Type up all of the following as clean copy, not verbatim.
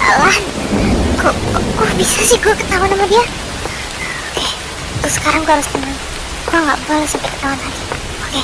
Lan, kok bisa sih gue ketahuan sama dia? Oke, terus sekarang gue harus tenang. Gue nggak boleh sampai ketahuan lagi. Oke.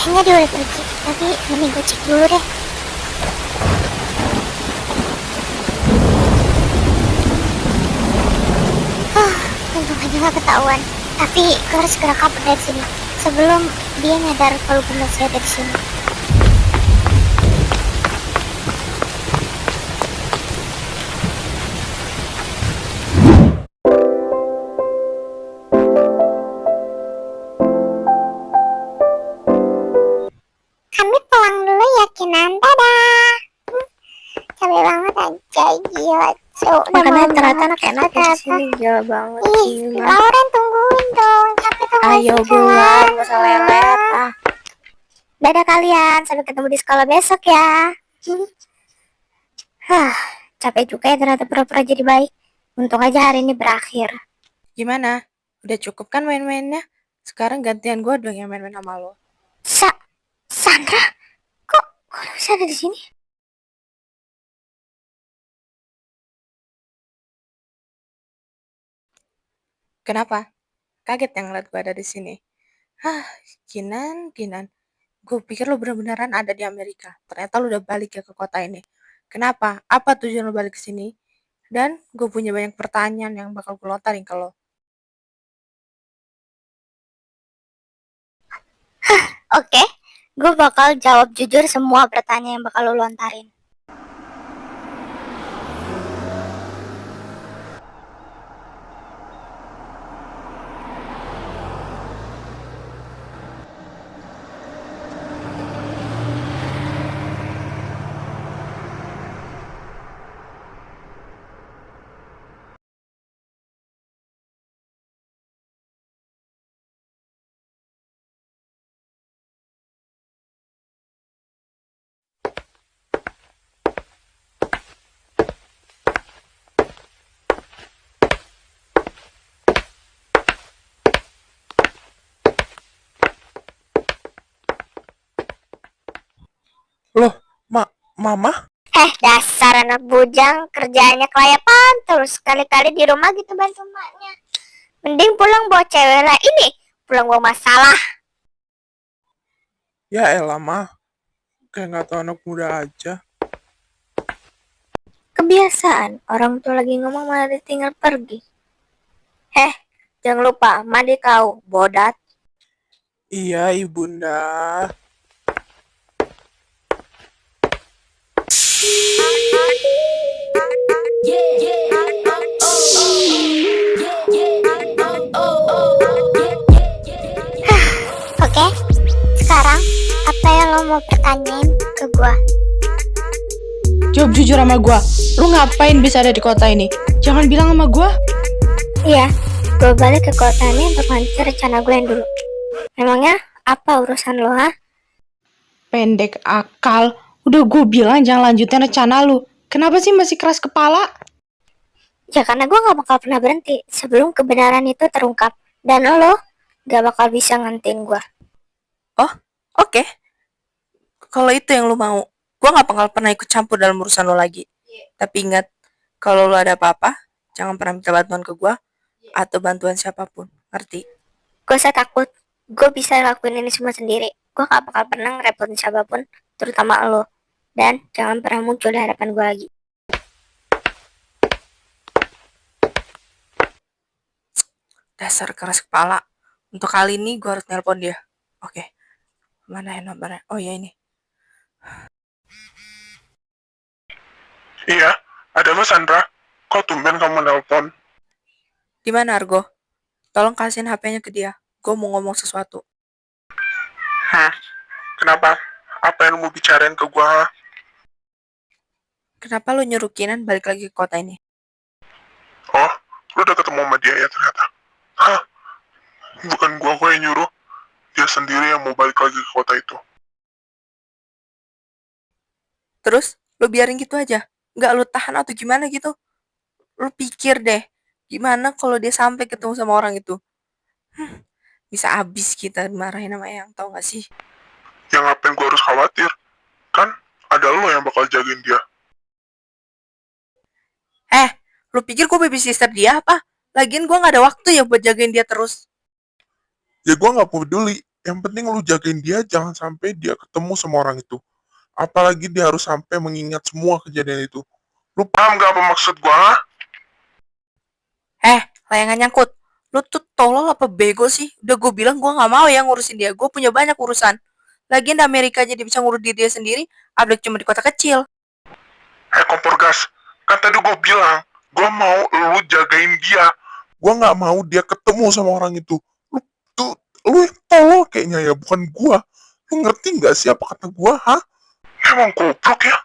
Kayaknya dia udah pergi, tapi mending gue cek dulu deh. Untung aja gak ketahuan. Tapi gue harus segera kabur dari sini sebelum dia nyadar kalau benar saya ada di sini. Kami pulang dulu ya, Kinan. Dadah. Capek banget aja, gila. Makanya ternyata anak enak di sini, gila banget. Lauren, tungguin dong. Capek tuh. Ayo buruan, gak usah lelet. Dadah kalian, sampai ketemu di sekolah besok ya. Capek juga ya ternyata pura-pura jadi baik. Untung aja hari ini berakhir. Gimana? Udah cukup kan main-mainnya? Sekarang gantian gue dong yang main-main sama lo. Sandra, kok lu bisa ada di sini? Kenapa? Kaget yang ngeliat gue ada di sini. Kinan. Gue pikir lo bener-beneran ada di Amerika. Ternyata lo udah balik ya ke kota ini. Kenapa? Apa tujuan lo balik ke sini? Dan gue punya banyak pertanyaan yang bakal gue lontarin ke lo. Oke, gue bakal jawab jujur semua pertanyaan yang bakal lu lontarin. Loh, Mama? Dasar anak bujang, kerjaannya kelayapan terus. Kali-kali di rumah gitu bantu emaknya. Mending pulang bawa cewek lah. Ini pulang bawa masalah. Ya elah, Ma. Kayak nggak tahu anak muda aja. Kebiasaan, orang tua lagi ngomong malah ditinggal pergi. Jangan lupa, mandi kau, bodat. Iya, Ibunda. Oke, sekarang apa yang lo mau pertanyain ke gua? Jawab jujur sama gua. Lu ngapain bisa ada di kota ini? Jangan bilang sama gua. Iya, gue balik ke kota ini untuk lanjut rencana gue yang dulu. Memangnya apa urusan lo, ha? Pendek akal. Udah gue bilang jangan lanjutin rencana lu. Kenapa sih masih keras kepala? Ya karena gue gak bakal pernah berhenti sebelum kebenaran itu terungkap. Dan lo gak bakal bisa ngantiin gue. Oke. Kalau itu yang lu mau, gue gak bakal pernah ikut campur dalam urusan lo lagi. Tapi ingat, kalau lo ada apa-apa, jangan pernah minta bantuan ke gue atau bantuan siapapun. Ngerti? Gue usah takut. Gue bisa lakuin ini semua sendiri. Gue gak bakal pernah ngerepotin siapapun, terutama lo. Dan jangan pernah muncul di hadapan gue lagi. Dasar keras kepala. Untuk kali ini gue harus nelpon dia. Oke. Mana ya nomornya? Oh ya ini. Iya, ada lo Sandra. Kok tumben kamu nelpon? Di mana Argo? Tolong kasihin HP-nya ke dia. Gue mau ngomong sesuatu. Kenapa? Apa yang lo mau bicarain ke gua? Kenapa lu nyuruh Kinan balik lagi ke kota ini? Oh, lo udah ketemu sama dia ya ternyata. sendiri yang mau balik lagi ke kota itu. Terus lu biarin gitu aja? Nggak lu tahan atau gimana gitu? Lu pikir deh, gimana kalau dia sampai ketemu sama orang itu? Hmm, bisa habis kita dimarahin sama Eyang, tau gak sih? Ya ngapain gue harus khawatir? Kan ada lo yang bakal jagain dia. Lu pikir gue babysitter dia apa? Lagian gue gak ada waktu ya buat jagain dia terus. Ya gue gak peduli. Yang penting lu jagain dia, jangan sampai dia ketemu sama orang itu. Apalagi dia harus sampai mengingat semua kejadian itu. Lu paham gak apa maksud gue, ha? Layangan nyangkut. Lu tuh tolol apa bego sih? Udah gue bilang gue gak mau ya ngurusin dia. Gue punya banyak urusan. Lagian di Amerika aja dia bisa ngurus diri dia sendiri. Ablek cuma di kota kecil. Kompor gas. Kan tadi gue bilang, gue mau lu jagain dia. Gue gak mau dia ketemu sama orang itu. Lu yang tolol kayaknya ya, bukan gue. Lu ngerti gak sih apa kata gue, ha? Emang goblok ya?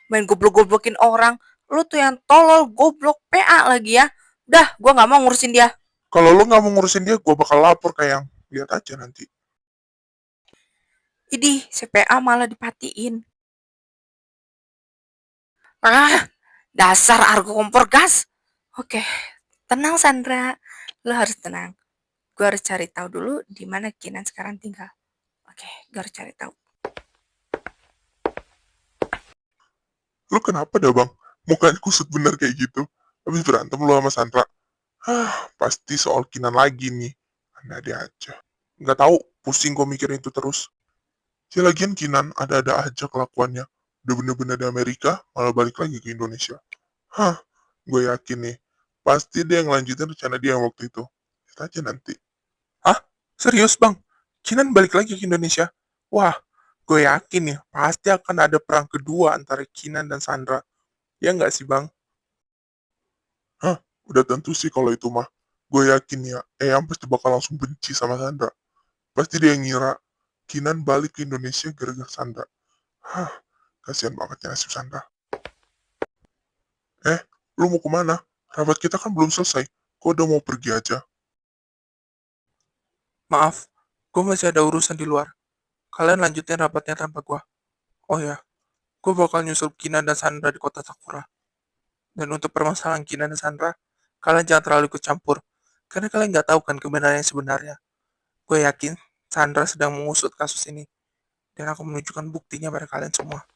Main goblok-goblokin orang. Lu tuh yang tolol, goblok, PA lagi ya. Udah, gue gak mau ngurusin dia. Kalau lu gak mau ngurusin dia, gue bakal lapor ke yang. Lihat aja nanti. Idih, CPA malah dipatiin. Dasar argo kompor gas. Oke, tenang Sandra. Lu harus tenang. Gue harus cari tahu dulu di mana Kinan sekarang tinggal. Oke, gue harus cari tahu. Lu kenapa dah bang? Mukanya kusut bener kayak gitu. Habis berantem lu sama Sandra. Pasti soal Kinan lagi nih. Ada aja. Nggak tahu, pusing gue mikirin itu terus. Ya lagian Kinan ada-ada aja kelakuannya. Udah bener-bener di Amerika, malah balik lagi ke Indonesia. Gue yakin nih. Pasti dia yang lanjutin rencana dia yang waktu itu. Lihat aja nanti. Serius bang? Kinan balik lagi ke Indonesia? Wah, gue yakin nih, pasti akan ada perang kedua antara Kinan dan Sandra. Ya nggak sih bang? Udah tentu sih kalau itu mah. Gue yakin ya, Eyang pasti bakal langsung benci sama Sandra. Pasti dia ngira Kinan balik ke Indonesia gara-gara Sandra. Kasihan banget ya nasib Sandra. Lu mau kemana? Rapat kita kan belum selesai. Kok udah mau pergi aja? Maaf, gue masih ada urusan di luar. Kalian lanjutin rapatnya tanpa gue. Oh ya, gue bakal nyusul Kinan dan Sandra di kota Sakura. Dan untuk permasalahan Kinan dan Sandra, kalian jangan terlalu ikut campur. Karena kalian nggak tahu kan kebenaran yang sebenarnya. Gue yakin Sandra sedang mengusut kasus ini. Dan aku menunjukkan buktinya pada kalian semua.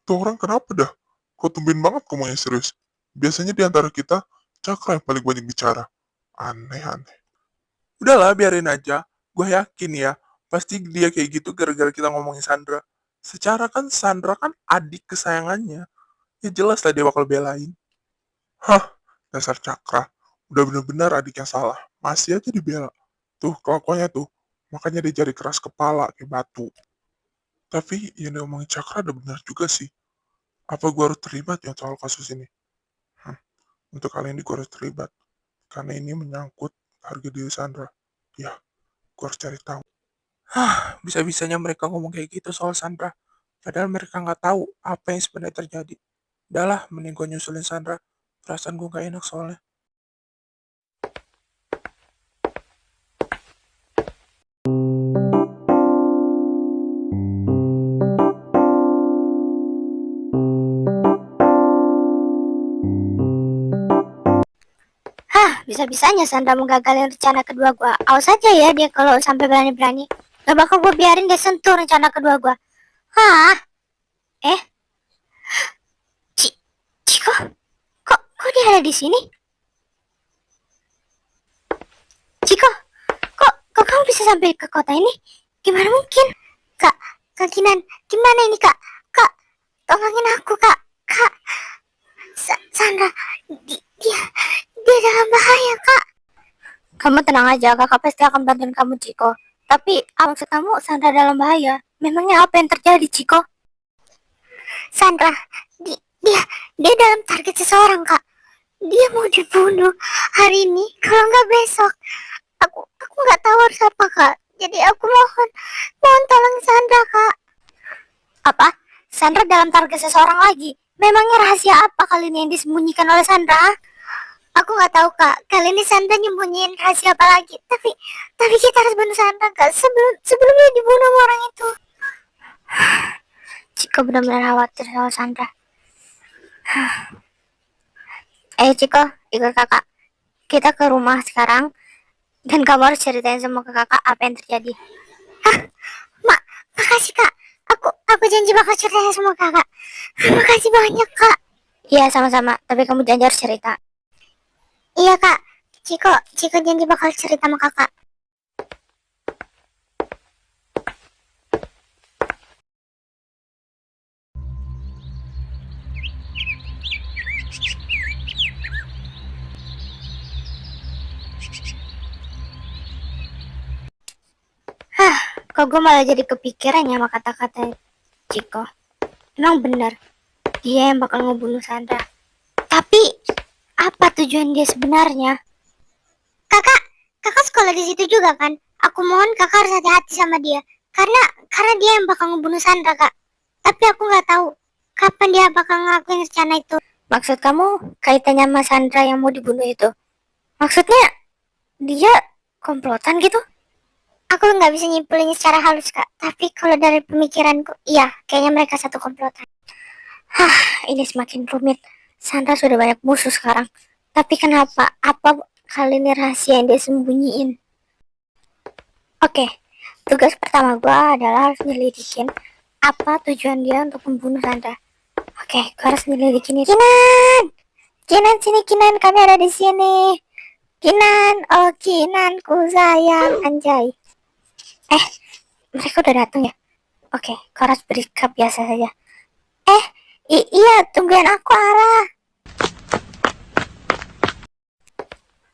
Tuh orang kenapa dah? Kok tumben banget ngomongnya serius? Biasanya di antara kita, Cakra yang paling banyak bicara. Aneh-aneh. Udahlah, biarin aja. Gue yakin ya, pasti dia kayak gitu gara-gara kita ngomongin Sandra. Secara kan Sandra kan adik kesayangannya. Ya jelas lah dia bakal belain. Dasar Cakra. Udah bener-bener adik yang salah. Masih aja dibela. Tuh, kelakuannya tuh. Makanya dia jadi keras kepala kayak batu. Tapi yang diomongin Cakra ada benar juga sih. Apa gue harus terlibat ya soal kasus ini? Untuk kali ini gue harus terlibat. Karena ini menyangkut harga diri Sandra. Ya, gue harus cari tahu. Bisa-bisanya mereka ngomong kayak gitu soal Sandra. Padahal mereka nggak tahu apa yang sebenarnya terjadi. Udahlah, mending gue nyusulin Sandra. Perasaan gue gak enak soalnya. Bisa-bisanya Sandra menggagalin rencana kedua gua. Awas aja ya dia kalau sampai berani-berani. Gak bakal gue biarin dia sentuh rencana kedua gua. Ciko? Kok dia ada di sini? Ciko, kok kamu bisa sampai ke kota ini? Gimana mungkin? Kak Kinan, gimana ini kak? Kak, tolongin aku kak. Kak, Sandra, dia dalam bahaya kak. Kamu tenang aja, kakak pasti akan bantuin kamu Ciko. Tapi maksud kamu Sandra dalam bahaya? Memangnya apa yang terjadi Ciko? Sandra, dia dalam target seseorang kak. Dia mau dibunuh hari ini, kalau nggak besok. Aku nggak tahu harus apa kak. Jadi aku mohon tolong Sandra kak. Apa? Sandra dalam target seseorang lagi? Memangnya rahasia apa kali ini yang disembunyikan oleh Sandra? Aku nggak tahu kak, kali ini Sandra nyembunyiin rahasia apa lagi. Tapi kita harus bunuh Sandra kak, sebelumnya dibunuh sama orang itu. Ciko benar-benar khawatir sama Sandra. Ciko, ikut kakak. Kita ke rumah sekarang, dan kamu harus ceritain semua ke kakak apa yang terjadi. Makasih kak. Aku janji bakal ceritain semua ke kakak. Makasih banyak kak. Iya sama-sama, tapi kamu janji harus cerita. Iya kak, Ciko janji bakal cerita sama kakak. Kok gue malah jadi kepikiran ya sama kata-kata Ciko. Emang benar, dia yang bakal ngebunuh Sandra. Tapi, apa tujuan dia sebenarnya? Kakak sekolah di situ juga kan? Aku mohon kakak harus hati-hati sama dia. Karena dia yang bakal ngebunuh Sandra, kak. Tapi aku nggak tahu kapan dia bakal ngelakuin rencana itu. Maksud kamu kaitannya sama Sandra yang mau dibunuh itu? Maksudnya dia komplotan gitu? Aku nggak bisa nyimpulinnya secara halus kak. Tapi kalau dari pemikiranku, iya, kayaknya mereka satu komplotan. Ini semakin rumit. Sandra sudah banyak musuh sekarang. Tapi kenapa? Apa kali ini rahasia yang dia sembunyiin? Oke, tugas pertama gue adalah harus nyelidikin apa tujuan dia untuk membunuh Sandra. Oke, gue harus nyelidikin itu. Kinan sini Kinan, kami ada di sini. Kinan, oh Kinanku sayang, anjay. Mereka udah datang ya? Oke, gue harus bersikap biasa saja. Iya, tungguin aku Ara.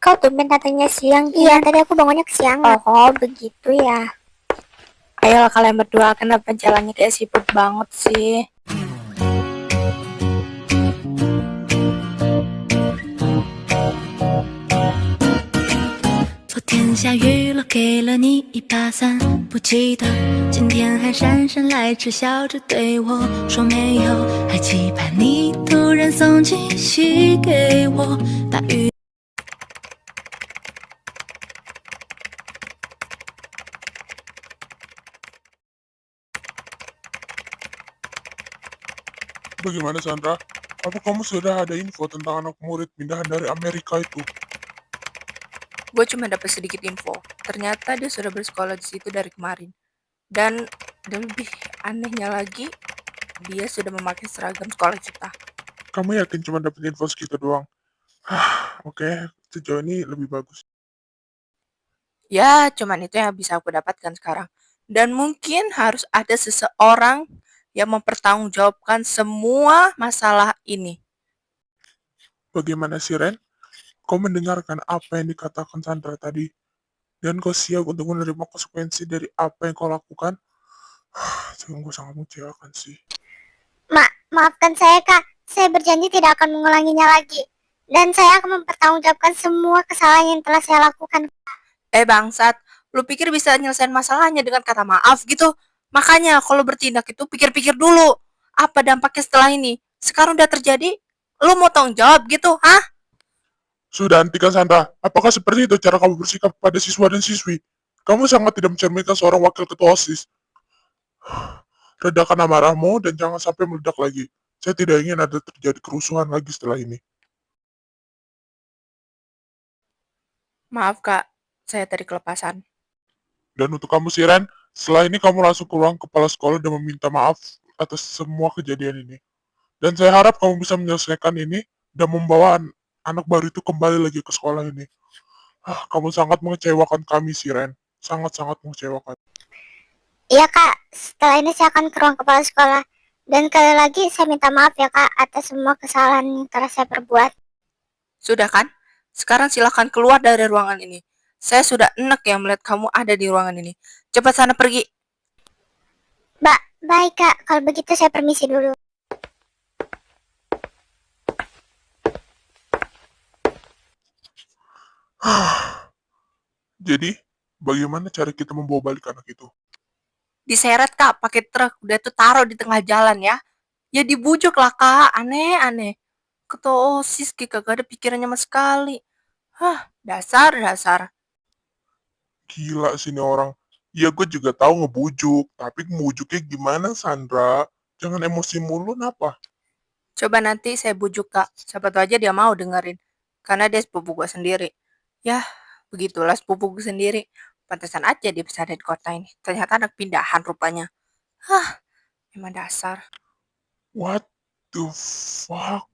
Kau tumben datangnya siang. Iya, tadi aku bangunnya kesiangan. Oh, begitu ya. Ayolah kalian berdua, kenapa jalannya kayak sibuk banget sih? 昨天下雨了，给了你一把伞，不记得今天还姗姗来迟，笑着对我说没有，还期盼你突然送惊喜给我。大雨。 Bagaimana Sandra? Apa kamu sudah ada info tentang anak murid pindahan dari Amerika itu? Gue cuma dapat sedikit info. Ternyata dia sudah bersekolah di situ dari kemarin. Dan lebih anehnya lagi, dia sudah memakai seragam sekolah kita. Kamu yakin cuma dapat info segitu doang? Oke, sejauh ini lebih bagus. Ya, cuman itu yang bisa aku dapatkan sekarang. Dan mungkin harus ada seseorang yang mempertanggungjawabkan semua masalah ini. Bagaimana sih Ren? Kau mendengarkan apa yang dikatakan Sandra tadi? Dan kau siap untuk menerima konsekuensi dari apa yang kau lakukan? Sungguh sangat mengecewakan sih. Maafkan saya kak, saya berjanji tidak akan mengulanginya lagi. Dan saya akan mempertanggungjawabkan semua kesalahan yang telah saya lakukan. Bangsat, lu pikir bisa nyelesain masalahnya dengan kata maaf gitu? Makanya kalau bertindak itu pikir-pikir dulu. Apa dampaknya setelah ini? Sekarang udah terjadi, lu mau tanggung jawab gitu, hah? Sudah hentikan Sandra, apakah seperti itu cara kamu bersikap pada siswa dan siswi? Kamu sangat tidak mencerminkan seorang wakil ketua OSIS. Redakan amarahmu dan jangan sampai meledak lagi. Saya tidak ingin ada terjadi kerusuhan lagi setelah ini. Maaf kak, saya tadi kelepasan. Dan untuk kamu Siren, setelah ini kamu langsung ke ruang kepala sekolah dan meminta maaf atas semua kejadian ini. Dan saya harap kamu bisa menyelesaikan ini dan membawa anak baru itu kembali lagi ke sekolah ini. Kamu sangat mengecewakan kami, Siren. Sangat-sangat mengecewakan. Iya kak, setelah ini saya akan ke ruang kepala sekolah. Dan kali lagi saya minta maaf ya kak atas semua kesalahan yang telah saya perbuat. Sudah kan? Sekarang silakan keluar dari ruangan ini. Saya sudah enak ya melihat kamu ada di ruangan ini. Cepat sana pergi. Baik kak, kalau begitu saya permisi dulu. Jadi, bagaimana cara kita membawa balik anak itu? Diseret kak pakai truk, udah tuh taruh di tengah jalan ya. Ya dibujuk lah kak, aneh-aneh. ketua OSIS, kagak ada pikirannya sama sekali. Hah, dasar. Gila sih ini orang. Iya gue juga tahu ngebujuk, tapi ngebujuknya gimana Sandra? Jangan emosi mulu napa? Coba nanti saya bujuk Kak, siapa tahu aja dia mau dengerin. Karena dia sepupu gue sendiri. Yah, begitulah sepupu gue sendiri. Pantesan aja dia bisa ada di kota ini. Ternyata anak pindahan rupanya. Hah, emang dasar. What the fuck?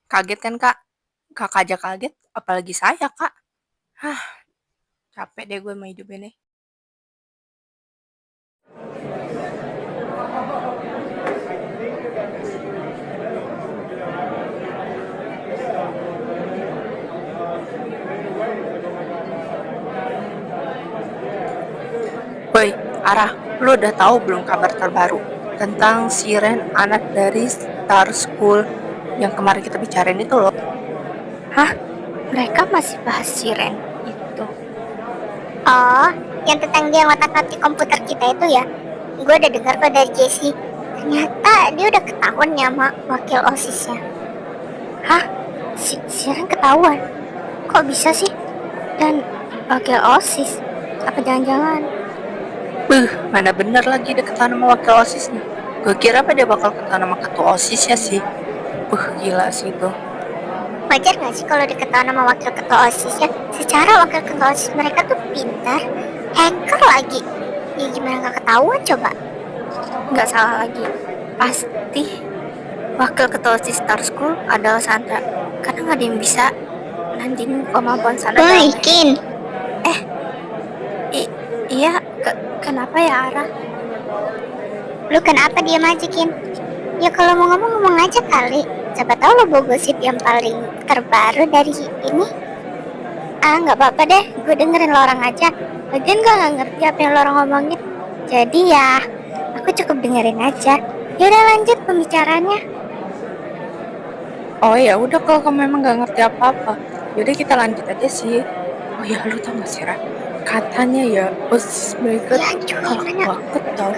Kaget kan Kak? Kakak aja kaget, apalagi saya Kak. Hah, capek deh gue sama hidup ini. Woi, Arah, lu udah tahu belum kabar terbaru tentang Siren, anak dari Star School yang kemarin kita bicarain itu loh? Hah? Mereka masih bahas Siren itu? Oh, yang tentang dia ngotak-ngatik komputer kita itu ya? Gue udah dengar kok dari Jessie. Ternyata dia udah ketahuan ya sama wakil OSISnya. Hah? Siren ketahuan? Kok bisa sih? Dan wakil OSIS? Apa jangan-jangan? Mana bener lagi dia ketahuan sama wakil OSISnya. Gue kira apa dia bakal ketahuan sama ketua OSISnya sih. Gila sih itu. Wajar gak sih kalau diketahuan sama wakil ketua OSISnya? Secara wakil ketua OSIS mereka tuh pintar, hacker lagi. Ya gimana gak ketahuan coba? Gak salah lagi. Pasti wakil ketua OSIS Star School adalah Sandra. Karena gak ada yang bisa nanding kemampuan Sandra. Kin. Iya, kenapa ya Ara? Lu kenapa diam aja Kin? Ya kalau mau ngomong aja kali. Siapa tahu lo bawa gosip yang paling terbaru dari ini. Nggak apa-apa deh, gue dengerin lo orang aja. Lagian gue nggak ngerti apa yang lo orang ngomongin. Jadi ya, aku cukup dengerin aja. Yaudah lanjut pembicaraannya. Oh ya udah, kalau kamu memang nggak ngerti apa-apa, yaudah kita lanjut aja sih. Oh ya, lu tau gak sih Ra? Katanya ya OSIS mereka Ya, galak banget tau.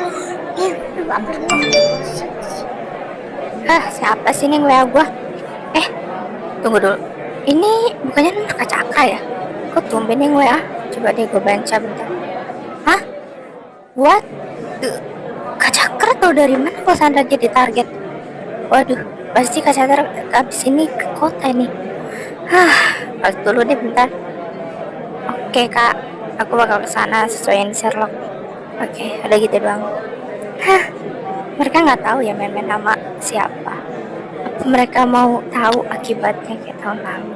Siapa sih nih WA gue? Tunggu dulu. Ini bukannya nomor Kak Cakra ya? Kok tumben yang WA? Coba deh gue baca bentar. Hah? What? Kak Cakra tau dari mana kalau Sandra jadi target? Waduh, pasti Kak Cakra abis ini ke kota ini. Pas dulu deh bentar. Oke Kak, aku bakal kesana sesuai yang di Sherlock. Oke, ada gitu doang. Mereka nggak tahu ya main-main nama siapa. Apa mereka mau tahu akibatnya kayak tahun lalu?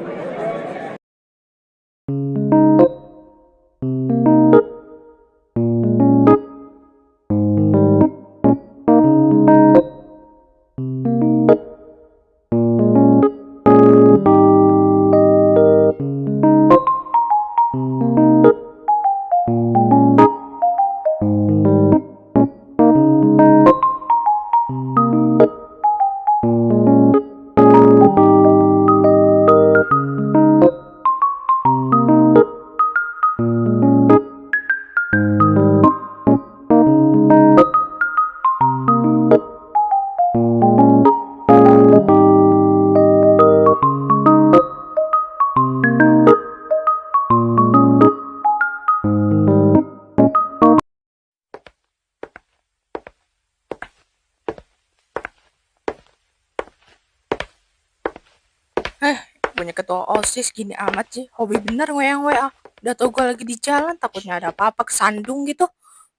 Punya ketua OSIS gini amat sih, hobi bener WA. Udah tau gue lagi di jalan, takutnya ada apa-apa kesandung gitu.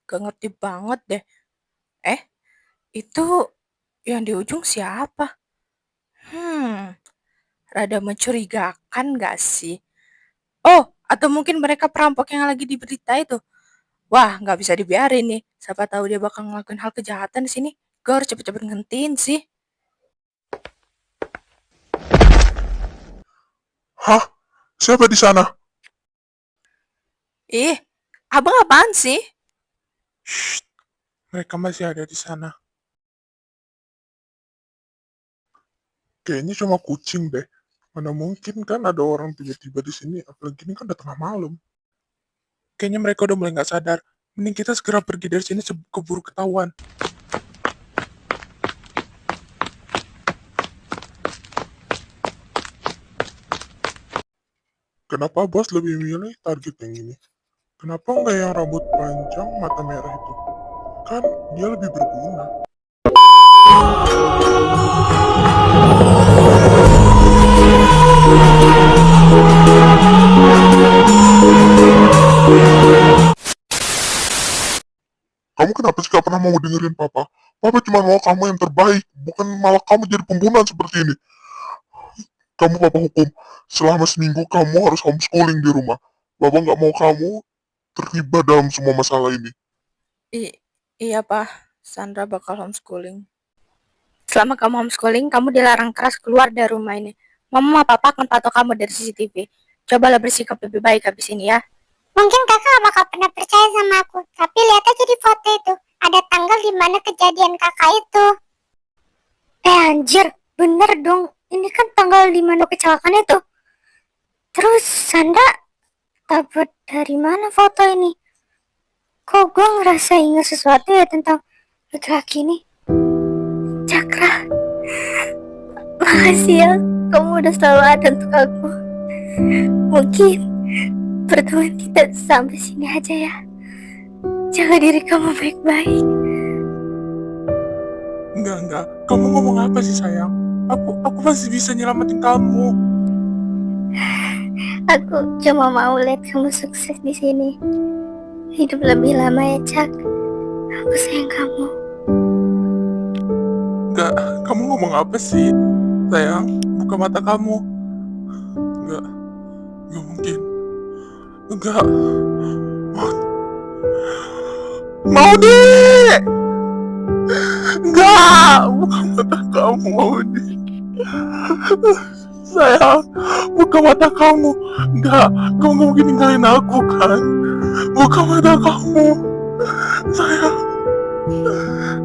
Gak ngerti banget deh. Itu yang di ujung siapa? Rada mencurigakan gak sih? Oh, atau mungkin mereka perampok yang lagi di berita itu. Wah, nggak bisa dibiarin nih. Siapa tahu dia bakal ngelakuin hal kejahatan di sini. Gue harus cepet-cepet ngentiin sih. Hah? Siapa di sana? Ih, abang apaan sih? Shh, mereka masih ada di sana. Kayaknya cuma kucing deh. Mana mungkin kan ada orang tiba-tiba di sini, apalagi ini kan udah tengah malam. Kayaknya mereka udah mulai nggak sadar. Mending kita segera pergi dari sini keburu ketahuan. Kenapa bos lebih milih target yang ini? Kenapa nggak yang rambut panjang mata merah itu? Kan dia lebih berguna. Kamu kenapa sih gak pernah mau dengerin papa? Papa cuma mau kamu yang terbaik, bukan malah kamu jadi pembunuhan seperti ini. Kamu papa hukum, selama seminggu kamu harus homeschooling di rumah. Papa nggak mau kamu terlibat dalam semua masalah ini. Iya, Pak. Sandra bakal homeschooling. Selama kamu homeschooling, kamu dilarang keras keluar dari rumah ini. Mama sama papa akan patok kamu dari CCTV. Cobalah bersikap lebih baik habis ini ya. Mungkin kakak gak bakal pernah percaya sama aku, tapi lihat aja di foto itu. Ada tanggal di mana kejadian kakak itu. Anjir, bener dong. Ini kan tanggal di mana kecelakaan itu. Terus Sandra dapat dari mana foto ini? Kok gue ngerasa ingat sesuatu ya tentang laki-laki ini? Cakra, makasih ya. Kamu udah selalu ada untuk aku. Mungkin pertemuan kita sampai sini aja ya. Jaga diri kamu baik-baik. Enggak. Kamu ngomong apa sih sayang? Aku masih bisa nyelamatin kamu. Aku cuma mau lihat kamu sukses di sini. Hidup lebih lama ya, Cak. Aku sayang kamu. Enggak, kamu ngomong apa sih? Sayang, buka mata kamu. Enggak mungkin. Enggak. Mau deh! Enggak, buka mata kamu, mau deh. Sayang, buka mata kamu. Enggak, kamu gak mungkin ninggalin aku kan? Buka mata kamu. Sayang.